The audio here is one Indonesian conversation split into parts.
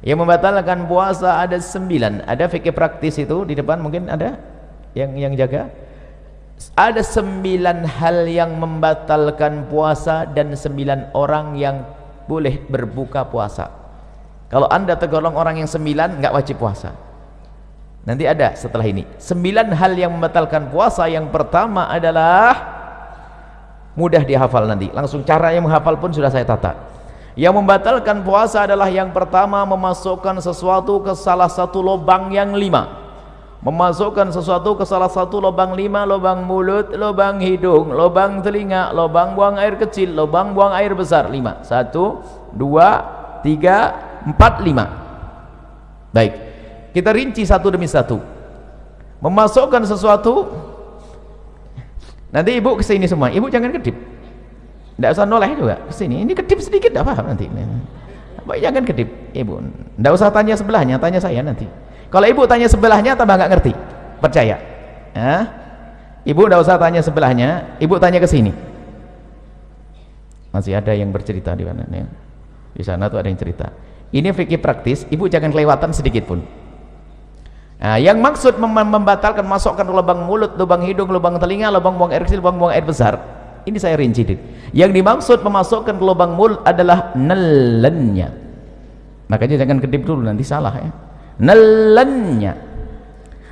Yang membatalkan puasa ada 9. Ada fikih praktis itu di depan, mungkin ada yang jaga. Ada 9 hal yang membatalkan puasa dan 9 orang yang boleh berbuka puasa. Kalau anda tergolong orang yang 9, nggak wajib puasa. Nanti ada setelah ini 9 hal yang membatalkan puasa. Yang pertama adalah mudah dihafal, nanti langsung cara yang menghafal pun sudah saya tata. Yang membatalkan puasa adalah yang pertama, memasukkan sesuatu ke salah satu lubang yang 5. Memasukkan sesuatu ke salah satu lubang 5, lubang mulut, lubang hidung, lubang telinga, lubang buang air kecil, lubang buang air besar. 5. 1, 2, 3, 4, 5. Baik, kita rinci satu demi satu. Memasukkan sesuatu, nanti ibu kesini semua, ibu jangan kedip, tidak usah noleh juga kesini. Ini kedip sedikit tidak paham nanti. Baik, jangan kedip ibu, tidak usah tanya sebelahnya, tanya saya nanti. Kalau ibu tanya sebelahnya tambah nggak ngerti, percaya ya? Ibu tidak usah tanya sebelahnya, ibu tanya ke sini. Masih ada yang bercerita di mana nih? Di sana tuh ada yang cerita. Ini fikih praktis, ibu jangan kelewatan sedikit pun. Nah, yang maksud membatalkan masukkan lubang mulut, lubang hidung, lubang telinga, lubang buang air kecil, lubang buang air besar, ini saya rinci. Yang dimaksud memasukkan ke lubang mulut adalah nelennya. Makanya jangan kedip dulu, nanti salah ya. Nelennya.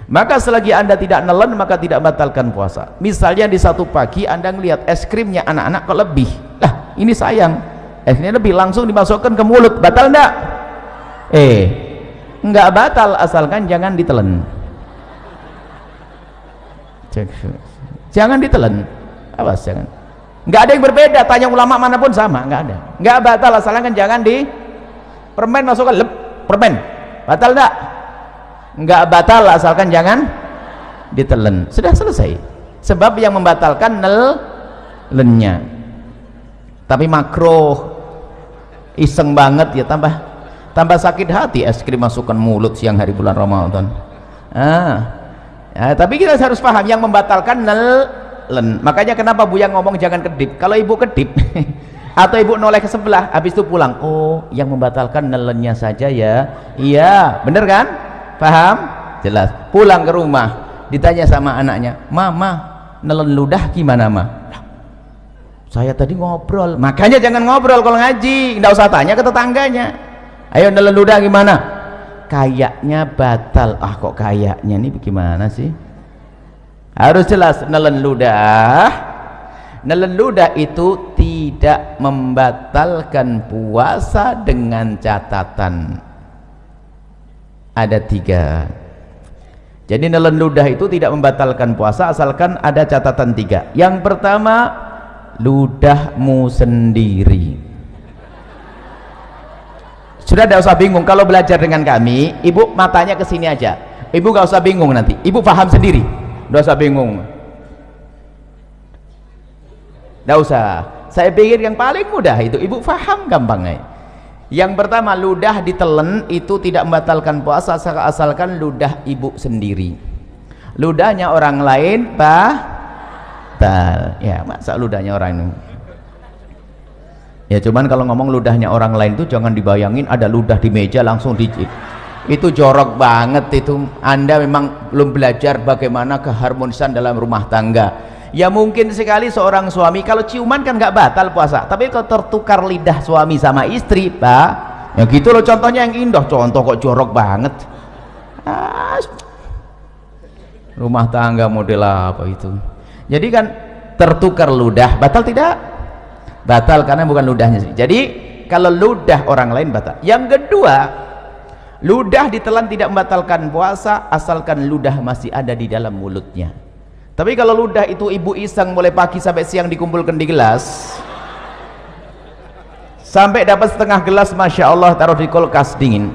Maka selagi anda tidak nelen, maka tidak batalkan puasa. Misalnya di satu pagi anda melihat es krimnya anak-anak kok lebih, lah ini sayang, esnya lebih, langsung dimasukkan ke mulut, batal enggak? Enggak batal, asalkan jangan ditelan. Jangan ditelan, awas jangan. Enggak ada yang berbeda, tanya ulama manapun sama, enggak ada. Enggak batal, asalkan jangan di permen masukkan, permen batal enggak? Enggak batal, asalkan jangan ditelan. Sudah selesai. Sebab yang membatalkan nelennya. Tapi makruh, iseng banget ya, tambah sakit hati es krim masukkan mulut siang hari bulan Ramadan. Tapi kita harus paham yang membatalkan nelen. Makanya kenapa Buya ngomong jangan kedip. Kalau ibu kedip atau ibu noleh ke sebelah, habis itu pulang, oh yang membatalkan nelennya saja ya. Iya, bener kan? Paham? Jelas. Pulang ke rumah ditanya sama anaknya, mama nelen ludah gimana ma? Saya tadi ngobrol. Makanya jangan ngobrol kalau ngaji, nggak usah tanya ke tetangganya. Ayo nelen ludah gimana? Kayaknya batal. Ah kok kayaknya, nih bagaimana sih? Harus jelas. Nelen ludah itu tidak membatalkan puasa dengan catatan ada 3. Jadi nelen ludah itu tidak membatalkan puasa asalkan ada catatan 3. Yang pertama, ludahmu sendiri. Sudah, tidak usah bingung kalau belajar dengan kami. Ibu matanya ke sini aja, ibu gak usah bingung, nanti ibu paham sendiri, tidak usah bingung, tidak usah. Saya pikir yang paling mudah itu ibu paham gampangnya. Yang pertama, ludah ditelan itu tidak membatalkan puasa asalkan ludah ibu sendiri. Ludahnya orang lain batal ya, masa ludahnya orang ini ya. Cuman kalau ngomong ludahnya orang lain itu jangan dibayangin ada ludah di meja langsung dicip, itu jorok banget. Itu anda memang belum belajar bagaimana keharmonisan dalam rumah tangga. Ya mungkin sekali seorang suami kalau ciuman kan nggak batal puasa, tapi kalau tertukar lidah suami sama istri, pak, ya gitu loh. Contohnya yang indah, contoh kok jorok banget. Rumah tangga model apa itu? Jadi kan tertukar ludah, batal tidak? Batal karena bukan ludahnya sendiri. Jadi kalau ludah orang lain batal. Yang kedua, ludah ditelan tidak membatalkan puasa asalkan ludah masih ada di dalam mulutnya. Tapi kalau ludah itu ibu iseng mulai pagi sampai siang dikumpulkan di gelas, sampai dapat setengah gelas, masya Allah, taruh di kulkas dingin.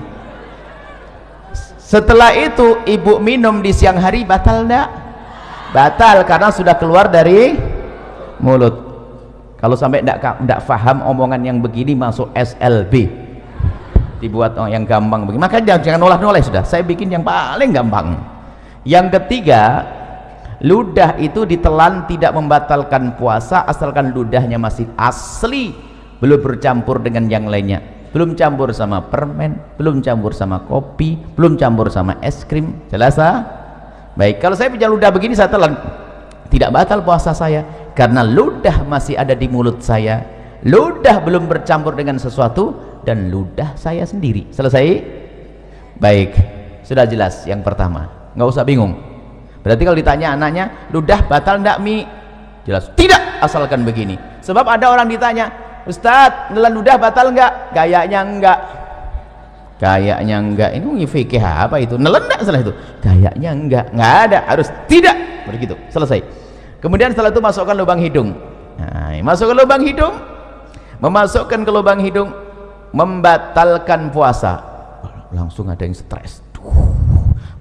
Setelah itu ibu minum di siang hari, batal enggak? Batal karena sudah keluar dari mulut. Kalau sampai enggak paham omongan yang begini, masuk SLB, dibuat yang gampang begini. Makanya jangan noleh-noleh, sudah saya bikin yang paling gampang. Yang ketiga, ludah itu ditelan tidak membatalkan puasa asalkan ludahnya masih asli, belum bercampur dengan yang lainnya. belum campur sama permen, belum campur sama kopi, belum campur sama es krim. Jelas ah? Baik, kalau saya punya ludah begini saya telan, tidak batal puasa saya karena ludah masih ada di mulut saya, ludah belum bercampur dengan sesuatu, dan ludah saya sendiri. Selesai? Baik, sudah jelas yang pertama, nggak usah bingung. Berarti kalau ditanya anaknya, ludah batal enggak Mi? Jelas tidak, asalkan begini. Sebab ada orang ditanya, Ustadz, nelan ludah batal enggak? Kayaknya enggak. Kayaknya enggak. Ini fikih apa itu? Nelan enggak salah itu? Kayaknya enggak. Enggak ada, harus tidak. Begitu, selesai. Kemudian setelah itu masukkan lubang hidung. Nah, masukkan lubang hidung. Memasukkan ke lubang hidung membatalkan puasa. Langsung ada yang stres.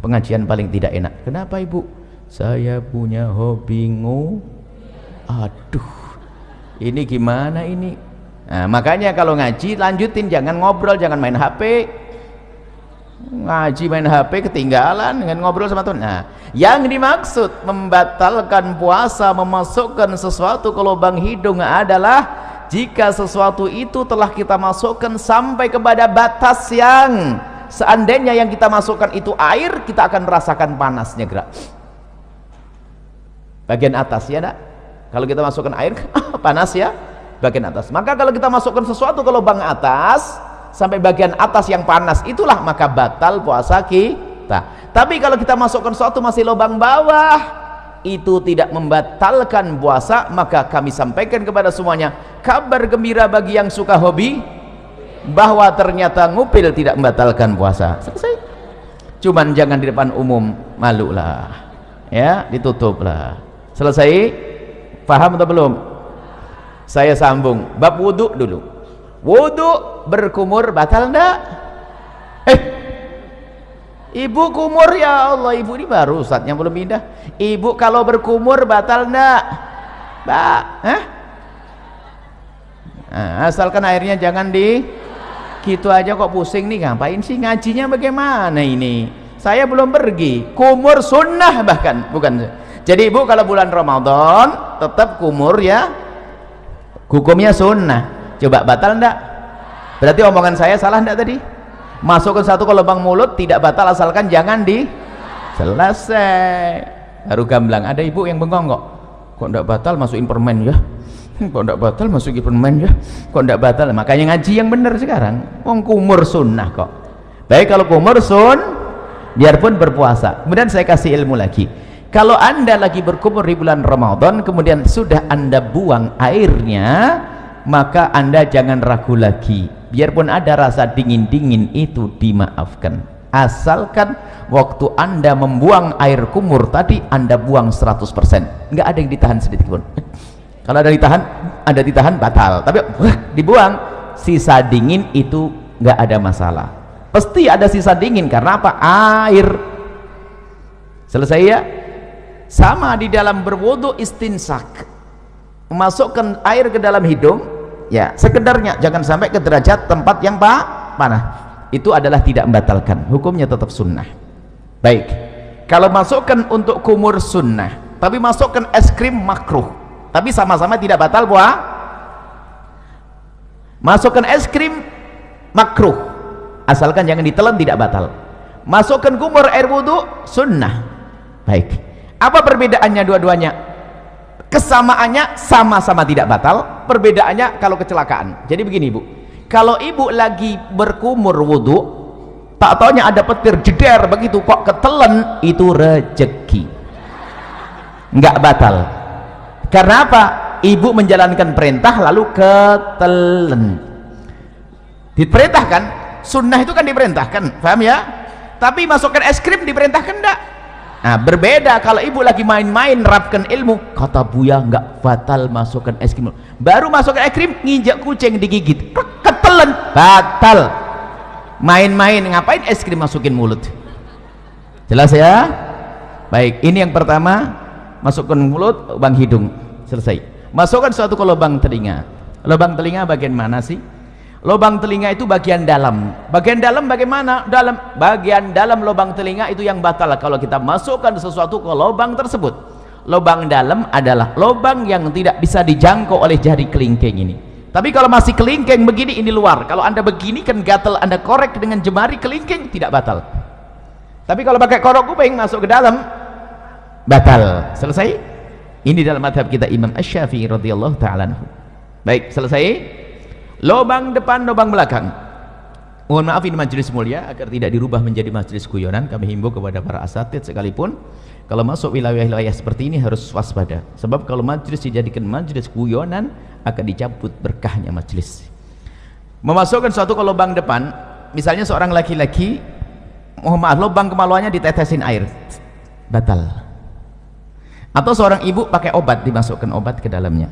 Pengajian paling tidak enak. Kenapa Ibu? Saya punya hobi aduh, ini gimana ini? Nah, makanya kalau ngaji lanjutin, jangan ngobrol, jangan main HP. Ngaji main HP ketinggalan dengan ngobrol sama Tuhan. Nah, yang dimaksud membatalkan puasa, memasukkan sesuatu ke lubang hidung adalah jika sesuatu itu telah kita masukkan sampai kepada batas yang seandainya yang kita masukkan itu air, kita akan merasakan panasnya gerak bagian atas, ya nak? Kalau kita masukkan air panas ya bagian atas. Maka kalau kita masukkan sesuatu ke lubang atas sampai bagian atas yang panas, itulah maka batal puasa kita. Tapi kalau kita masukkan sesuatu masih lubang bawah, itu tidak membatalkan puasa. Maka kami sampaikan kepada semuanya kabar gembira bagi yang suka hobi, bahwa ternyata ngupil tidak membatalkan puasa. Selesai. Cuman jangan di depan umum, malu lah ya, ditutup lah. Selesai. Paham atau belum? Saya sambung bab wudhu dulu. Wudhu berkumur batal enggak? Ibu kumur, ya Allah, ibu ini baru ustadznya belum pindah. Ibu kalau berkumur batal enggak? Mbak, nah, asalkan airnya jangan di gitu aja kok pusing nih, ngapain sih ngajinya bagaimana ini? Saya belum pergi. Kumur sunnah bahkan, bukan. Jadi ibu kalau bulan Ramadan tetap kumur ya, hukumnya sunnah. Coba batal enggak? Berarti omongan saya salah enggak tadi? Masukkan satu ke lubang mulut tidak batal asalkan jangan di selesai. Baru gamblang. Ada ibu yang bengong kok enggak batal masukin permen ya? Kok enggak batal masukin permen ya? Kok enggak batal? Makanya ngaji yang benar sekarang. Wong kumur sunnah kok. Baik, kalau kumur biarpun berpuasa. Kemudian saya kasih ilmu lagi. Kalau anda lagi berkumur di bulan Ramadan, kemudian sudah anda buang airnya, maka anda jangan ragu lagi. Biarpun ada rasa dingin-dingin itu dimaafkan. Asalkan waktu anda membuang air kumur tadi, anda buang 100%. Nggak ada yang ditahan sedikit pun. Kalau ada ditahan batal. Tapi dibuang, sisa dingin itu nggak ada masalah. Pasti ada sisa dingin karena apa? Air. Selesai ya? Sama di dalam berwudu istinsak, memasukkan air ke dalam hidung ya, sekedarnya, jangan sampai ke derajat tempat yang panah. Itu adalah tidak membatalkan, hukumnya tetap sunnah. Baik, kalau masukkan untuk kumur sunnah, tapi masukkan es krim makruh, tapi sama-sama tidak batal puasa. Masukkan es krim makruh, asalkan jangan ditelan, tidak batal. Masukkan kumur air wudu sunnah. Baik, apa perbedaannya dua-duanya? Kesamaannya sama-sama tidak batal, perbedaannya kalau kecelakaan. Jadi begini ibu, kalau ibu lagi berkumur wudu, tak taunya ada petir jeder begitu kok ketelen, itu rezeki, nggak batal. Karena apa? Ibu menjalankan perintah lalu ketelen. Diperintahkan, sunnah itu kan diperintahkan, paham ya? Tapi masukkan es krim diperintahkan enggak? Nah, berbeda kalau ibu lagi main-main nerapkan ilmu, kata Buya nggak batal masukkan es krim. Baru masukkan es krim, nginjak kucing digigit, ketelen, batal. Main-main ngapain es krim masukin mulut? Jelas ya? Baik, ini yang pertama, masukkan mulut, lubang hidung, selesai. Masukkan suatu ke lubang telinga. Lubang telinga bagian mana sih? Lubang telinga itu bagian dalam. Bagian dalam bagaimana? Bagian dalam lubang telinga itu yang batal kalau kita masukkan sesuatu ke lubang tersebut. Lubang dalam adalah lubang yang tidak bisa dijangkau oleh jari kelingking ini. Tapi kalau masih kelingking begini, ini luar. Kalau anda begini kan gatal, anda korek dengan jemari kelingking, tidak batal. Tapi kalau pakai korok kuping masuk ke dalam, batal. Selesai. Ini dalam madhab kita Imam Asy-Syafi'i radhiyallahu ta'ala anhu. Baik, selesai. Lubang depan, lubang belakang. Mohon maaf, ini majelis mulia, agar tidak dirubah menjadi majelis guyonan, kami himbau kepada para asatidz sekalipun, kalau masuk wilayah-wilayah seperti ini harus waspada. Sebab kalau majelis dijadikan majelis guyonan, akan dicabut berkahnya majelis. Memasukkan suatu ke lubang depan, misalnya seorang laki-laki, mohon maaf, lubang kemaluannya ditetesin air, batal. Atau seorang ibu pakai obat, dimasukkan obat ke dalamnya,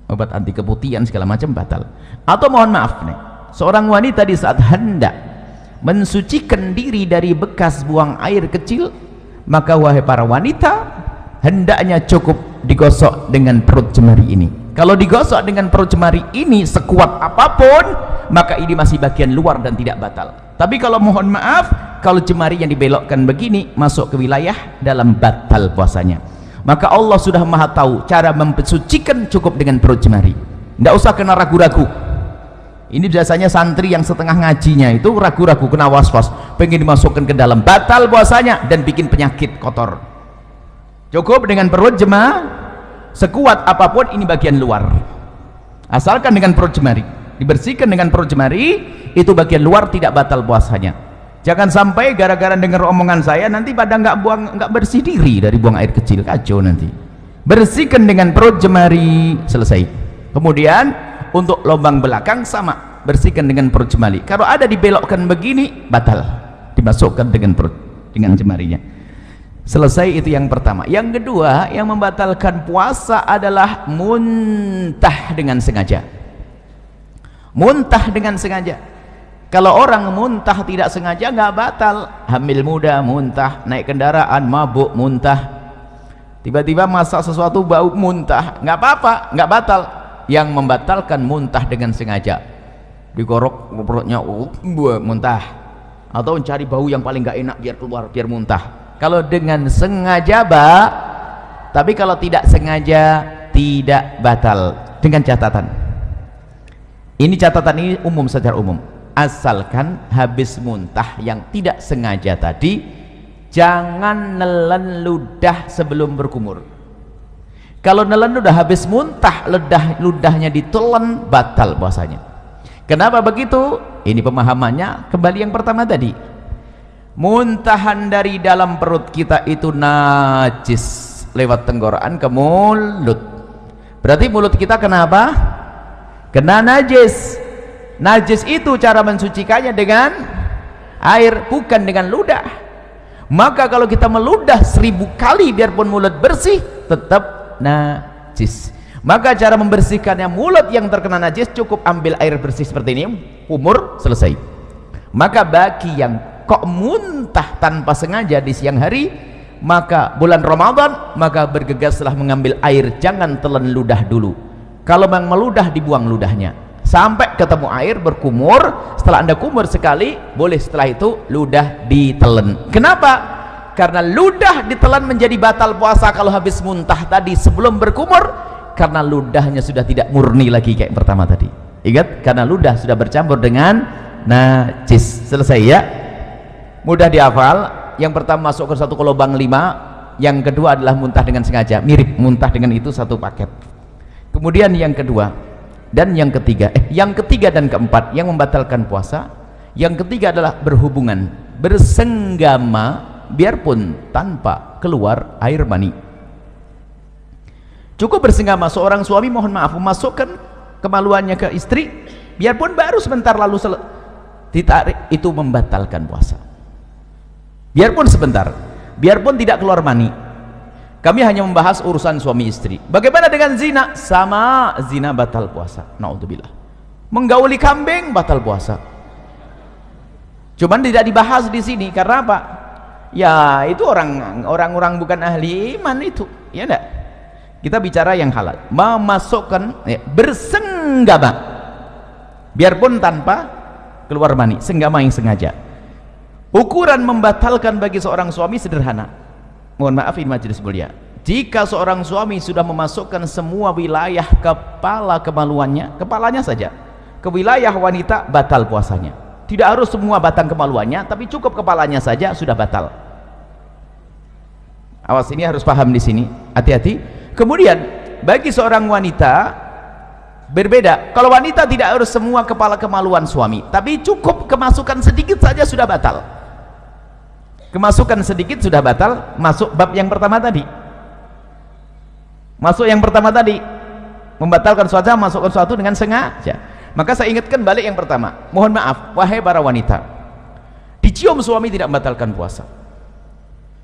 obat anti keputihan segala macam, batal. Atau mohon maaf nih, seorang wanita di saat hendak mensucikan diri dari bekas buang air kecil, maka wahai para wanita, hendaknya cukup digosok dengan perut jemari ini. Kalau digosok dengan perut jemari ini sekuat apapun, maka ini masih bagian luar dan tidak batal. Tapi kalau mohon maaf, kalau jemari yang dibelokkan begini masuk ke wilayah dalam, batal puasanya. Maka Allah sudah maha tahu cara mensucikan, cukup dengan perut jemari, tidak usah kena ragu-ragu. Ini biasanya santri yang setengah ngajinya itu ragu-ragu, kena was-was, pengen dimasukkan ke dalam, batal puasanya dan bikin penyakit kotor. Cukup dengan perut jemari, sekuat apapun ini bagian luar, asalkan dengan perut jemari, dibersihkan dengan perut jemari, itu bagian luar, tidak batal puasanya. Jangan sampai gara-gara dengar omongan saya nanti pada nggak bersih diri dari buang air kecil, kacau nanti. Bersihkan dengan perut jemari, selesai. Kemudian untuk lubang belakang sama, bersihkan dengan perut jemari. Kalau ada dibelokkan begini, batal, dimasukkan dengan perut, dengan jemarinya. Selesai, itu yang pertama. Yang kedua, yang membatalkan puasa adalah muntah dengan sengaja. Muntah dengan sengaja. Kalau orang muntah tidak sengaja nggak batal. Hamil muda muntah, naik kendaraan mabuk muntah, tiba-tiba masak sesuatu bau muntah, nggak apa-apa, nggak batal. Yang membatalkan muntah dengan sengaja, digorok perutnya, muntah, atau mencari bau yang paling nggak enak biar keluar, biar muntah. Kalau dengan sengaja tapi kalau tidak sengaja tidak batal. Dengan catatan, ini catatan ini umum, secara umum, asalkan habis muntah yang tidak sengaja tadi, jangan nelen ludah sebelum berkumur. Kalau nelen ludah habis muntah, ludahnya ditelan, batal puasanya. Kenapa begitu? Ini pemahamannya kembali yang pertama tadi. Muntahan dari dalam perut kita itu najis lewat tenggorokan ke mulut. Berarti mulut kita kenapa? Kena najis. Najis itu cara mensucikannya dengan air, bukan dengan ludah. Maka kalau kita meludah 1000 kali biarpun mulut bersih, tetap najis. Maka cara membersihkannya mulut yang terkena najis, cukup ambil air bersih seperti ini, umur, selesai. Maka bagi yang kok muntah tanpa sengaja di siang hari, maka bulan Ramadan, maka bergegaslah mengambil air, jangan telan ludah dulu. Kalau memang meludah, dibuang ludahnya sampai ketemu air, berkumur. Setelah anda kumur sekali, boleh setelah itu ludah ditelan. Kenapa? Karena ludah ditelan menjadi batal puasa kalau habis muntah tadi sebelum berkumur, karena ludahnya sudah tidak murni lagi kayak pertama tadi. Ingat, karena ludah sudah bercampur dengan najis. Selesai ya, mudah dihafal. Yang pertama masuk ke satu ke lubang 5, yang kedua adalah muntah dengan sengaja, mirip muntah dengan itu satu paket. Kemudian yang kedua dan yang ketiga, yang ketiga dan keempat yang membatalkan puasa, yang ketiga adalah berhubungan, bersenggama biarpun tanpa keluar air mani. Cukup bersenggama, seorang suami mohon maaf memasukkan kemaluannya ke istri biarpun baru sebentar lalu ditarik, itu membatalkan puasa. Biarpun sebentar, biarpun tidak keluar mani. Kami hanya membahas urusan suami istri. Bagaimana dengan zina? Sama, zina batal puasa. Naudzubillah. Menggauli kambing batal puasa. Cuman tidak dibahas di sini karena apa? Ya itu orang-orang bukan ahli iman itu, ya enggak? Kita bicara yang halal. Memasukkan bersenggama biarpun tanpa keluar mani, senggama yang sengaja. Ukuran membatalkan bagi seorang suami sederhana. Mohon maaf ini majelis mulia, Jika seorang suami sudah memasukkan semua wilayah kepalanya saja ke wilayah wanita, batal puasanya. Tidak harus semua batang kemaluannya, tapi cukup kepalanya saja sudah batal. Awas, ini harus paham di sini, hati-hati. Kemudian bagi seorang wanita berbeda. Kalau wanita tidak harus semua kepala kemaluan suami, tapi cukup kemasukan sedikit saja sudah batal. Kemasukan sedikit sudah batal. Masuk bab yang pertama tadi. Masuk yang pertama tadi, membatalkan suatu, masukkan suatu dengan sengaja. Maka saya ingatkan balik yang pertama. Mohon maaf, wahai para wanita, dicium suami tidak membatalkan puasa.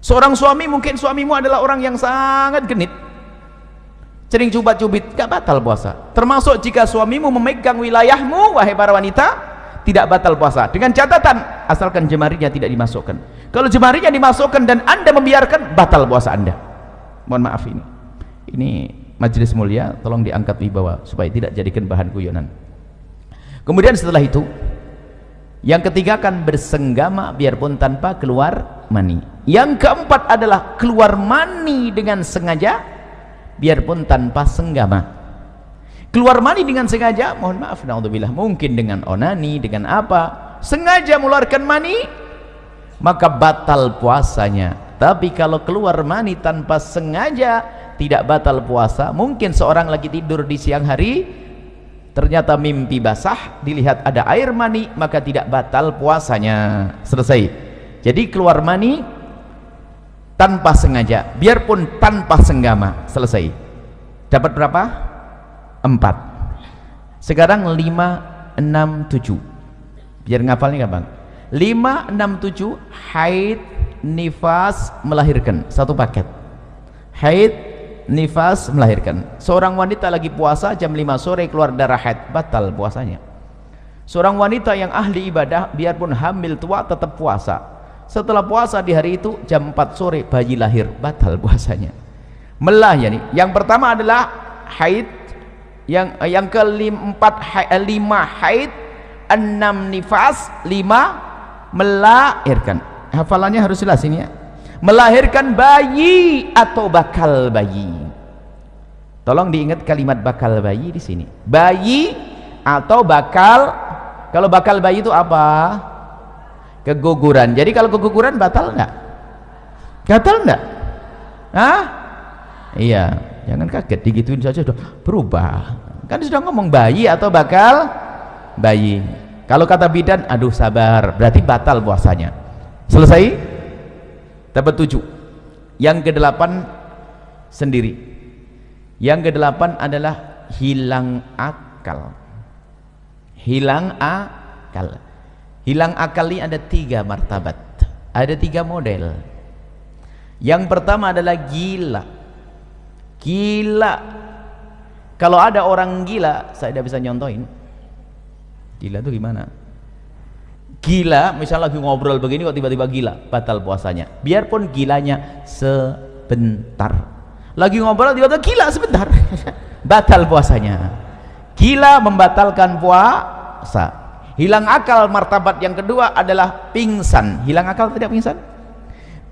Seorang suami, mungkin suamimu adalah orang yang sangat genit, sering cubit-cubit, gak batal puasa. Termasuk jika suamimu memegang wilayahmu, wahai para wanita, tidak batal puasa. Dengan catatan, asalkan jemarinya tidak dimasukkan. Kalau jemarinya dimasukkan dan anda membiarkan, batal puasa anda. Mohon maaf, ini majelis mulia, tolong diangkat wibawa supaya tidak jadikan bahan guyonan. Kemudian setelah itu, yang ketiga kan bersenggama biarpun tanpa keluar mani. Yang keempat adalah keluar mani dengan sengaja biarpun tanpa senggama. Keluar mani dengan sengaja, mohon maaf, naudzubillah, mungkin dengan onani, dengan apa, sengaja mengeluarkan mani, maka batal puasanya. Tapi kalau keluar mani tanpa sengaja, tidak batal puasa. Mungkin seorang lagi tidur di siang hari, ternyata mimpi basah, dilihat ada air mani, maka tidak batal puasanya. Selesai. Jadi keluar mani tanpa sengaja, biarpun tanpa senggama. Selesai. Dapat berapa? 4. Sekarang 5, 6, 7. Biar ngapalnya gampang. 5, 6, 7, haid, nifas, melahirkan. Satu paket. Haid, nifas, melahirkan. Seorang wanita lagi puasa jam 5 sore keluar darah haid, batal puasanya. Seorang wanita yang ahli ibadah biarpun hamil tua tetap puasa. Setelah puasa di hari itu jam 4 sore bayi lahir, batal puasanya. Melah ya nih. Yang pertama adalah haid, yang keempat 5 haid, 6 nifas, 5 melahirkan. Hafalannya harus jelas ini ya. Melahirkan bayi atau bakal bayi. Tolong diingat kalimat bakal bayi di sini. Bayi atau bakal. Kalau bakal bayi itu apa? Keguguran. Jadi kalau keguguran batal enggak? Batal enggak? Hah? Iya, jangan kaget, digituin saja sudah berubah. Kan sudah ngomong bayi atau bakal bayi. Kalau kata bidan, aduh sabar, berarti batal puasanya. Selesai? Dapat 7. Yang ke-8 sendiri. Yang ke-8 adalah hilang akal. Hilang akal. Hilang akal ini ada 3 martabat. Ada 3 model. Yang pertama adalah gila. Gila. Kalau ada orang gila, saya tidak bisa nyontohin. Gila itu gimana? Gila, misalnya lagi ngobrol begini kok tiba-tiba gila, batal puasanya. Biarpun gilanya sebentar. Lagi ngobrol tiba-tiba gila sebentar, batal puasanya. Gila membatalkan puasa. Hilang akal martabat yang kedua adalah pingsan. Hilang akal tidak pingsan?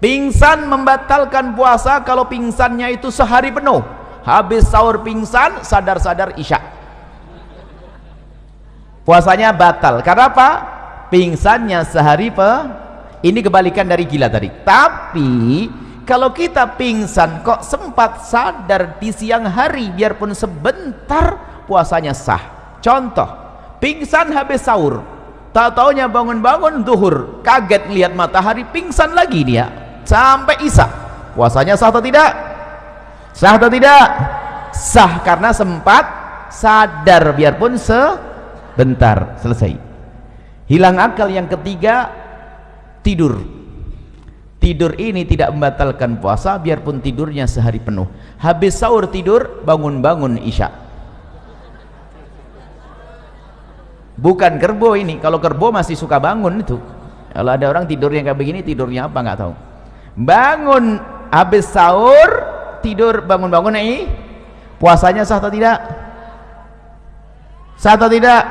Pingsan membatalkan puasa kalau pingsannya itu sehari penuh. Habis sahur pingsan, sadar-sadar isya. Puasanya batal. Karena apa? Pingsannya sehari ini kebalikan dari gila tadi. Tapi kalau kita pingsan kok sempat sadar di siang hari biarpun sebentar, puasanya sah. Contoh, pingsan habis sahur, tak taunya bangun-bangun zuhur, kaget lihat matahari, pingsan lagi dia sampai isya. Puasanya sah atau tidak? Sah atau tidak? Sah, karena sempat sadar biarpun sebentar. Selesai. Hilang akal yang ketiga, tidur. Tidur ini tidak membatalkan puasa biarpun tidurnya sehari penuh. Habis sahur tidur, bangun-bangun isya. Bukan kerbo ini. Kalau kerbo masih suka bangun itu. Kalau ada orang tidur yang kayak begini, tidurnya apa nggak tahu. Bangun habis sahur, tidur, bangun-bangun ini, puasanya sah atau tidak? Sah atau tidak?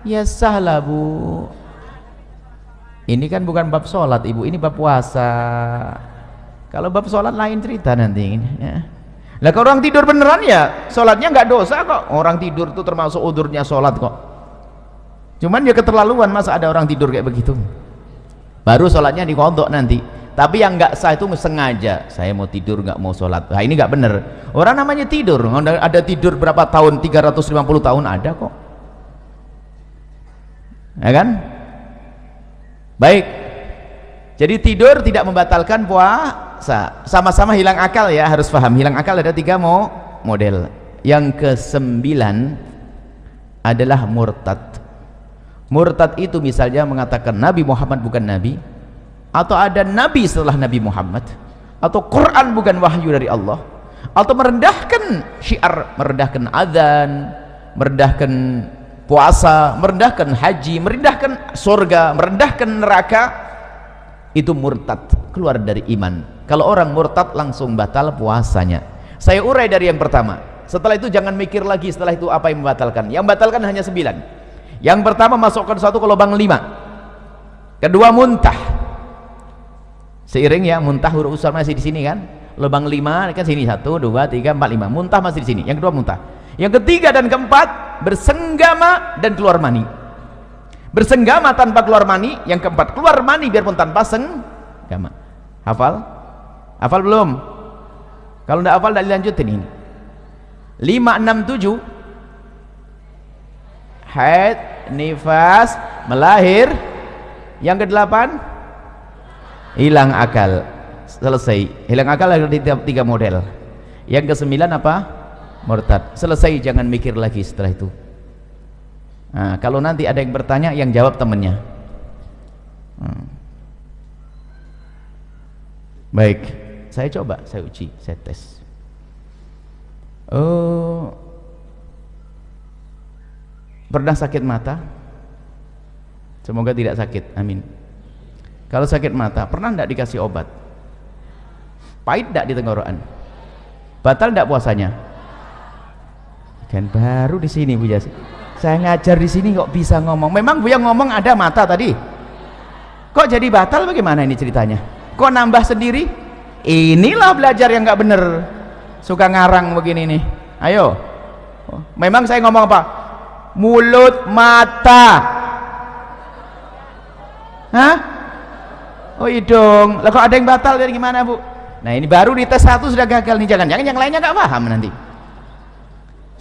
Ya sah lah bu. Ini kan bukan bab sholat ibu, ini bab puasa. Kalau bab sholat lain cerita nanti ya. Lah kalau orang tidur beneran ya sholatnya nggak dosa kok. Orang tidur itu termasuk udurnya sholat kok. Cuman ya keterlaluan, masa ada orang tidur kayak begitu. Baru sholatnya dikodok nanti. Tapi yang nggak sah itu sengaja, saya mau tidur nggak mau sholat. Nah ini nggak bener. Orang namanya tidur, ada tidur berapa tahun, 350 tahun ada kok, ya kan? Baik, jadi tidur tidak membatalkan puasa. Sama-sama hilang akal ya, harus paham. Hilang akal ada 3 model. Yang ke-9 adalah murtad. Murtad itu misalnya mengatakan Nabi Muhammad bukan Nabi, atau ada Nabi setelah Nabi Muhammad, atau Quran bukan wahyu dari Allah, atau merendahkan syiar, merendahkan azan, merendahkan puasa, merendahkan haji, merendahkan surga, merendahkan neraka. Itu murtad, keluar dari iman. Kalau orang murtad langsung batal puasanya. Saya urai dari yang pertama, setelah itu jangan mikir lagi setelah itu apa yang membatalkan. Yang membatalkan hanya 9. Yang pertama masukkan satu ke lubang 5. Kedua muntah. Seiring ya, muntah huruf usar masih di sini kan, lubang 5 kan sini 1, 2, 3, 4, 5, muntah masih di sini. Yang kedua muntah. Yang ketiga dan keempat bersenggama dan keluar mani. Bersenggama tanpa keluar mani. Yang keempat keluar mani biarpun tanpa senggama. Hafal? Hafal belum? Kalau tidak hafal tidak dilanjutin ini. 5, 6, 7 haid, nifas, melahir. Yang ke-8 hilang akal. Selesai. Hilang akal ada 3 model. Yang ke-9 apa? Murtad. Selesai, jangan mikir lagi setelah itu. Nah, kalau nanti ada yang bertanya, yang jawab temennya. Baik, saya coba, saya uji, saya tes. Pernah sakit mata? Semoga tidak sakit, amin. Kalau sakit mata, pernah tidak dikasih obat? Pahit tidak di tenggorokan? Batal tidak puasanya? Kan baru di sini Bu Yasi. Saya ngajar di sini kok bisa ngomong. Memang Bu yang ngomong ada mata tadi. Kok jadi batal bagaimana ini ceritanya? Kok nambah sendiri? Inilah belajar yang nggak bener. Suka ngarang begini nih. Ayo. Memang saya ngomong apa? Mulut, mata. Hah? Oh hidung. Lah kok ada yang batal dari gimana Bu? Nah ini baru di tes 1 sudah gagal nih. Jangan-jangan yang lainnya nggak paham nanti.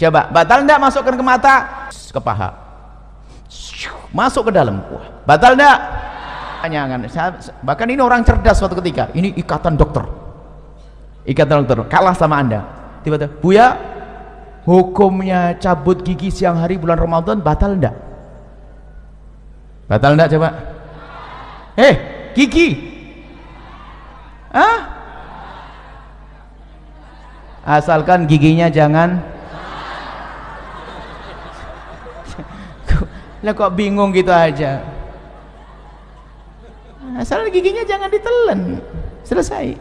Coba, batal enggak masukkan ke mata? Ke paha. Masuk ke dalam. Wah, batal enggak? Jangan. Bahkan ini orang cerdas suatu ketika. Ini ikatan dokter. Ikatan dokter kalah sama Anda. Tiba-tiba, Buya, hukumnya cabut gigi siang hari bulan Ramadan batal enggak? Batal enggak coba? Gigi. Hah? Asalkan giginya jangan. Lah kok bingung gitu aja. Asal giginya jangan ditelan. Selesai.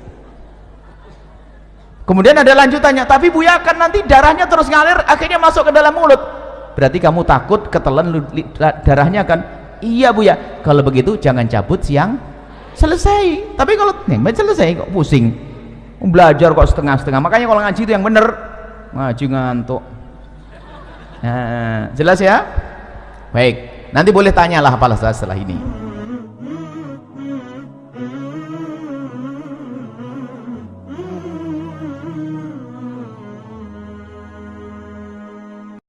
Kemudian ada lanjutannya, tapi Buya kan nanti darahnya terus ngalir akhirnya masuk ke dalam mulut. Berarti kamu takut ketelan darahnya kan? Iya Buya. Kalau begitu jangan cabut siang. Selesai. Tapi kalau selesai kok pusing. Belajar kok setengah-setengah. Makanya kalau ngaji itu yang bener. Ngaji ngantuk. Nah, jelas ya? Baik, nanti boleh tanyalah apalah setelah ini.